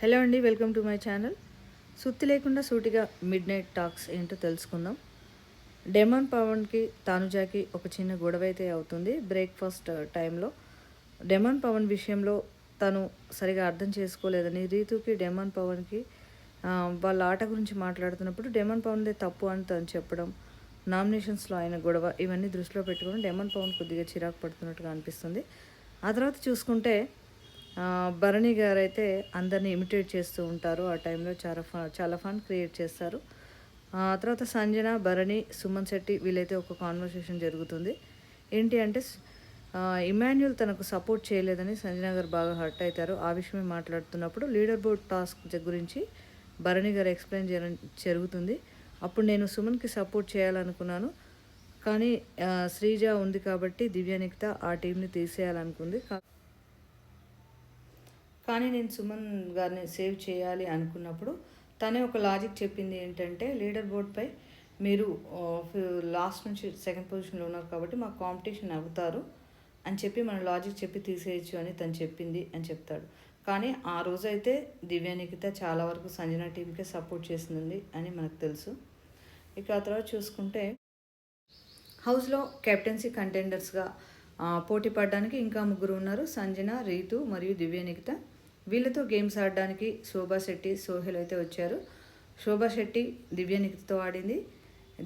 Hello అండి, welcome to my channel. సుత్తి లేకుండా సూటిగా మిడ్ నైట్ టాక్స్ ఏంటో తెలుసుకుందాం. డెమాన్ పవన్కి తానుజాకి ఒక చిన్న గొడవ అయితే అవుతుంది బ్రేక్ఫాస్ట్ టైంలో. డెమాన్ పవన్ విషయంలో తను సరిగా అర్థం చేసుకోలేదని రీతుకి డెమాన్ పవన్కి వాళ్ళ ఆట గురించి మాట్లాడుతున్నప్పుడు డెమాన్ పవన్దే తప్పు అని తను చెప్పడం, నామినేషన్స్లో ఆయన గొడవ, ఇవన్నీ దృష్టిలో పెట్టుకుని డెమాన్ పవన్ కొద్దిగా చిరాకు పడుతున్నట్టుగా అనిపిస్తుంది. ఆ తర్వాత చూసుకుంటే భరణి గారైతే అందరిని ఇమిటేట్ చేస్తూ ఉంటారు. ఆ టైంలో చాలా ఫన్ క్రియేట్ చేస్తారు. ఆ తర్వాత సంజన, భరణి, సుమన్ శెట్టి వీళ్ళైతే ఒక కాన్వర్సేషన్ జరుగుతుంది. ఏంటి అంటే ఇమాన్యుల్ తనకు సపోర్ట్ చేయలేదని సంజన గారు బాగా హర్ట్ అవుతారు. ఆ విషయమే మాట్లాడుతున్నప్పుడు లీడర్ బోర్డ్ టాస్క్ గురించి భరణి గారు ఎక్స్ప్లెయిన్ చేయడం జరుగుతుంది. అప్పుడు నేను సుమన్కి సపోర్ట్ చేయాలనుకున్నాను, కానీ శ్రీజ ఉంది కాబట్టి దివ్యానిక్త ఆ టీంని తీసేయాలనుకుంది. కానీ నేను సుమన్ గారిని సేవ్ చేయాలి అనుకున్నప్పుడు తనే ఒక లాజిక్ చెప్పింది. ఏంటంటే లీడర్ బోర్డ్పై మీరు లాస్ట్ నుంచి సెకండ్ పొజిషన్లో ఉన్నారు కాబట్టి మాకు కాంపిటీషన్ అవుతారు అని చెప్పి మన లాజిక్ చెప్పి తీసేయచ్చు అని తను చెప్పింది అని చెప్తాడు. కానీ ఆ రోజైతే దివ్యానికిత చాలా వరకు సంజన టీంకే సపోర్ట్ చేసింది అని మనకు తెలుసు. ఇక ఆ తర్వాత చూసుకుంటే హౌస్లో కెప్టెన్సీ కంటెండర్స్గా పోటీ పడడానికి ఇంకా ముగ్గురు ఉన్నారు. సంజన, రీతు మరియు దివ్యానికిత. వీళ్ళతో గేమ్స్ ఆడడానికి శోభా శెట్టి, సోహెల్ అయితే వచ్చారు. శోభా శెట్టి దివ్యానికితతో ఆడింది.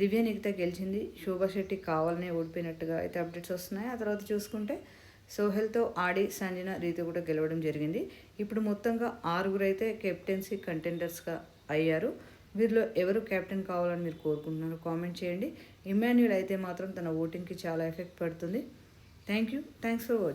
దివ్యానికిత గెలిచింది. శోభా శెట్టి కావాలనే ఓడిపోయినట్టుగా అయితే అప్డేట్స్ వస్తున్నాయి. ఆ తర్వాత చూసుకుంటే సోహెల్తో ఆడి సంజన, రీతు కూడా గెలవడం జరిగింది. ఇప్పుడు మొత్తంగా 6 అయితే కెప్టెన్సీ కంటెండర్స్గా అయ్యారు. వీరిలో ఎవరు కెప్టెన్ కావాలని మీరు కోరుకుంటున్నారు కామెంట్ చేయండి. ఇమాన్యుల్ అయితే మాత్రం తన ఓటింగ్కి చాలా ఎఫెక్ట్ పడుతుంది. Thanks for watching.